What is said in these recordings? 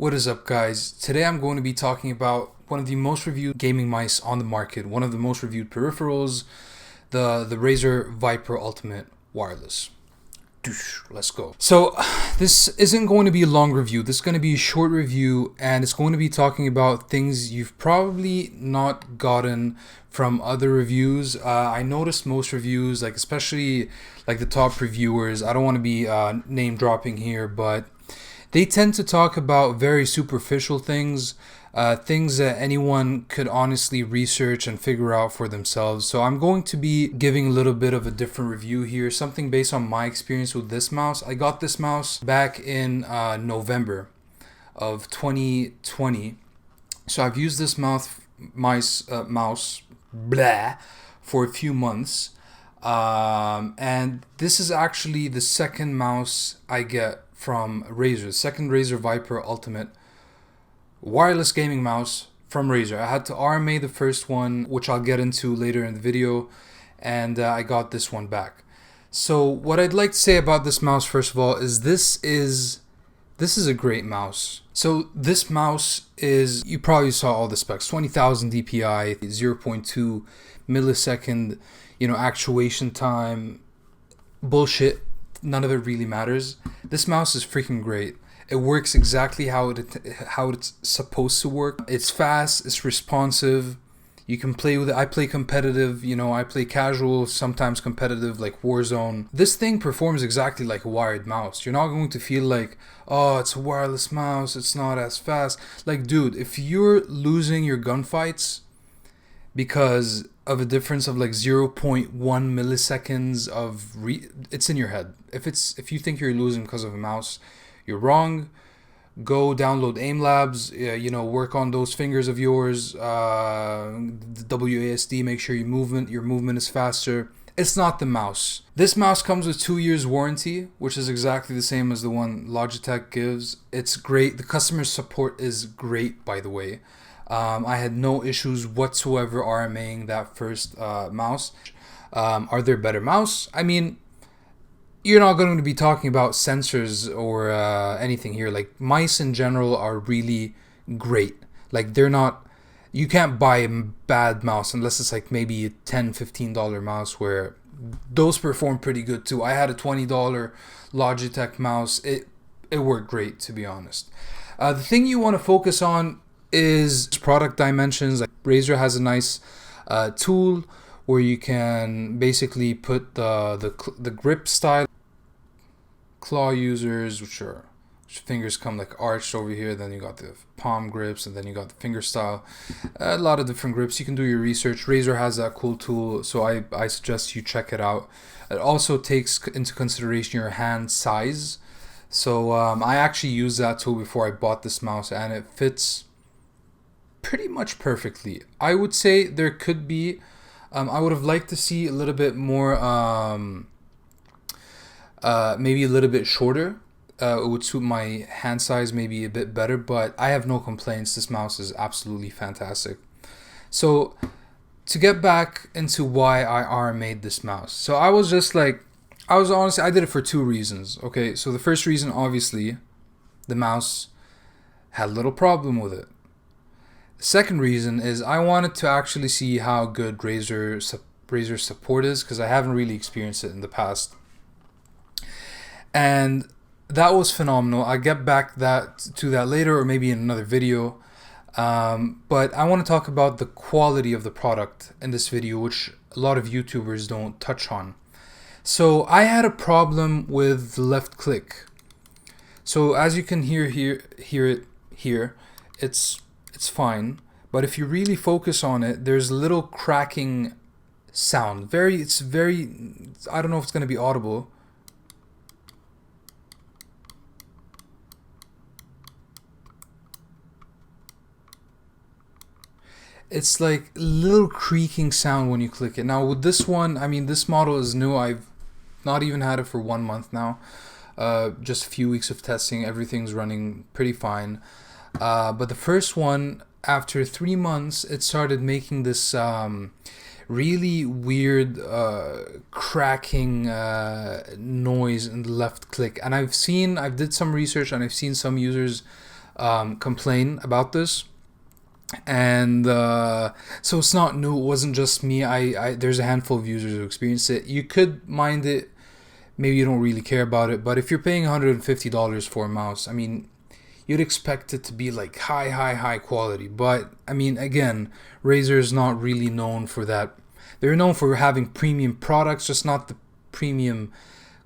What is up, guys? Today I'm going to be talking about one of the most reviewed gaming mice on the market, one of the most reviewed peripherals, the Razer Viper Ultimate Wireless. Let's go. So this isn't going to be a long review. This is going to be a short review, and it's going to be talking about things you've probably not gotten from other reviews. I noticed most reviews, like especially like the top reviewers, I don't want to be name dropping here, but they tend to talk about very superficial things, things that anyone could honestly research and figure out for themselves. So I'm going to be giving a little bit of a different review here, something based on my experience with this mouse. I got this mouse back in November of 2020. So I've used this mouse for a few months. And this is actually the second mouse I get from Razer, second Razer Viper Ultimate wireless gaming mouse from Razer. I had to RMA the first one, which I'll get into later in the video, and I got this one back. So what I'd like to say about this mouse, first of all, is this is a great mouse. So this mouse is, you probably saw all the specs, 20,000 DPI, 0.2 millisecond, actuation time. Bullshit. None of it really matters. This mouse is freaking great. It works exactly how it's supposed to work. It's fast, it's responsive. You can play with it. I play competitive, I play casual, sometimes competitive, like Warzone. This thing performs exactly like a wired mouse. You're not going to feel like, oh, it's a wireless mouse, it's not as fast. Like, dude, if you're losing your gunfights because of a difference of like 0.1 milliseconds of it's in your head. If you think you're losing because of a mouse, you're wrong. Go download aim labs, work on those fingers of yours, the WASD, make sure your movement is faster. It's not the mouse. This mouse comes with 2 years warranty, which is exactly the same as the one Logitech gives. It's great. The customer support is great, by the way. I had no issues whatsoever RMAing that first mouse. Are there better mouse? I mean, you're not going to be talking about sensors or anything here. Like, mice in general are really great. Like, they're not, you can't buy a bad mouse unless it's like maybe a $10, $15 mouse, where those perform pretty good too. I had a $20 Logitech mouse. It worked great, to be honest. The thing you want to focus on is product dimensions. Like, Razer has a nice tool where you can basically put the grip style. Claw users, which fingers come like arched over here, then you got the palm grips, and then you got the finger style. A lot of different grips. You can do your research. Razer has that cool tool, so I suggest you check it out. It also takes into consideration your hand size. So I actually used that tool before I bought this mouse, and it fits pretty much perfectly. I would say there could be, I would have liked to see a little bit more, maybe a little bit shorter. It would suit my hand size maybe a bit better, but I have no complaints. This mouse is absolutely fantastic. So to get back into why I RMA'd this mouse. So I was honestly, I did it for two reasons. Okay, so the first reason, obviously, the mouse had a little problem with it. The second reason is I wanted to actually see how good Razer support is, because I haven't really experienced it in the past. And that was phenomenal. I'll get back to that later, or maybe in another video. But I want to talk about the quality of the product in this video, which a lot of YouTubers don't touch on. So I had a problem with the left click. So as you can hear it here, it's fine, but if you really focus on it, there's a little cracking sound. It's very, I don't know if it's going to be audible. It's like a little creaking sound when you click it. Now with this one, I mean, this model is new. I've not even had it for 1 month now. Just a few weeks of testing. Everything's running pretty fine. But the first one, after 3 months, it started making this really weird cracking noise in the left click. And I did some research, and I've seen some users complain about this. And so it's not new. It wasn't just me. I there's a handful of users who experience it. You could mind it. Maybe you don't really care about it. But if you're paying $150 for a mouse, I mean, you'd expect it to be like high quality. But I mean, again, Razer is not really known for that. They're known for having premium products, just not the premium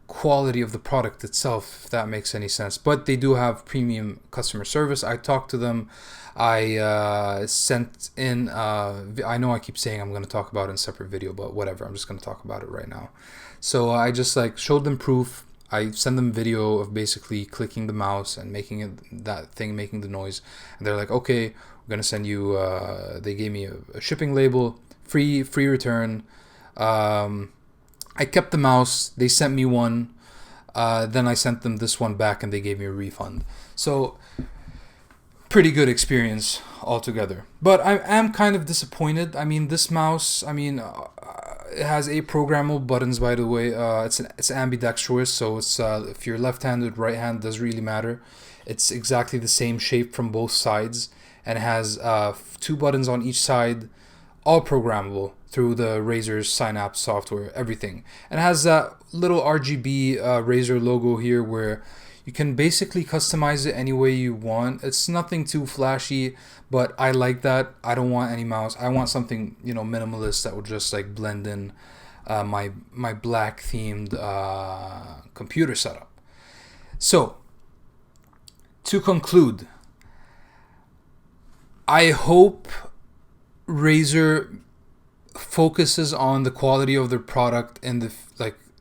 quality of the product itself, if that makes any sense. But they do have premium customer service. I talked to them. I sent in, I know I keep saying I'm going to talk about it in a separate video, but whatever, I'm just going to talk about it right now. So I just like showed them proof. I send them video of basically clicking the mouse and making it, that thing making the noise. And they're like, okay, we're going to send you, they gave me a shipping label, free return. I kept the mouse. They sent me one. Then I sent them this one back and they gave me a refund. So pretty good experience altogether. But I am kind of disappointed. I mean, this mouse, I mean, it has 8 programmable buttons, by the way. It's ambidextrous, so it's if you're left-handed, right hand, doesn't really matter. It's exactly the same shape from both sides, and it has 2 buttons on each side, all programmable through the Razer Synapse software, everything. And it has that little RGB Razer logo here where you can basically customize it any way you want. It's nothing too flashy, but I like that. I don't want any mouse. I want something, you know, minimalist that would just like blend in my black themed computer setup. So, to conclude, I hope Razer focuses on the quality of their product and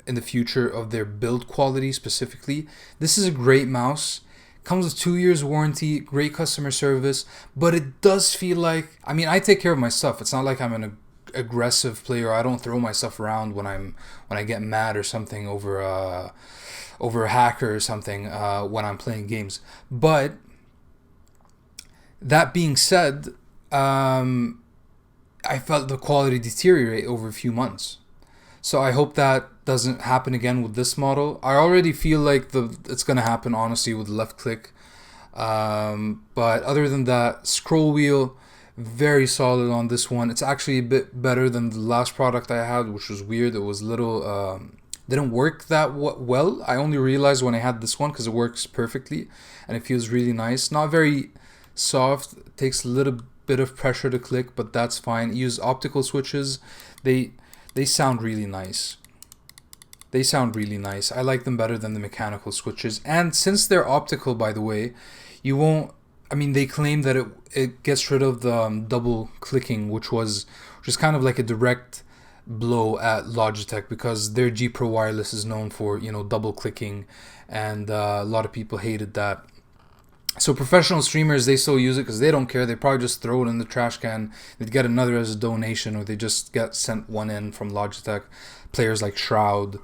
in the future of their build quality specifically. This is a great mouse. Comes with 2 years warranty, great customer service, but it does feel like, I mean, I take care of my stuff. It's not like I'm an aggressive player. I don't throw my stuff around when I get mad or something over a hacker or something when I'm playing games. But that being said, I felt the quality deteriorate over a few months. So I hope that doesn't happen again with this model. I already feel like it's going to happen, honestly, with left click. But other than that, scroll wheel, very solid on this one. It's actually a bit better than the last product I had, which was weird. It was little, didn't work that well. I only realized when I had this one because it works perfectly and it feels really nice. Not very soft. It takes a little bit of pressure to click, but that's fine. Use optical switches. They sound really nice. They sound really nice. I like them better than the mechanical switches. And since they're optical, by the way, you won't, I mean, they claim that it gets rid of the double clicking, which is kind of like a direct blow at Logitech, because their G Pro Wireless is known for, you know, double clicking, and a lot of people hated that. So professional streamers, they still use it because they don't care. They probably just throw it in the trash can. They'd get another as a donation, or they just get sent one in from Logitech. Players like Shroud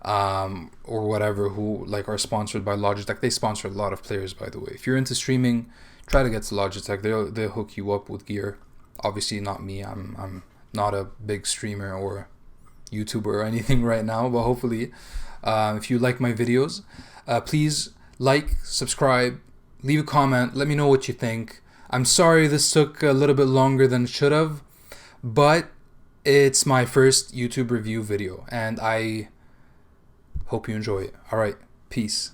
or whatever, who like are sponsored by Logitech. They sponsor a lot of players, by the way. If you're into streaming, try to get to Logitech. They'll hook you up with gear. Obviously not me. I'm not a big streamer or YouTuber or anything right now, but hopefully if you like my videos, please like, subscribe, leave a comment, let me know what you think. I'm sorry this took a little bit longer than it should have, but it's my first YouTube review video, and I hope you enjoy it. Alright, peace.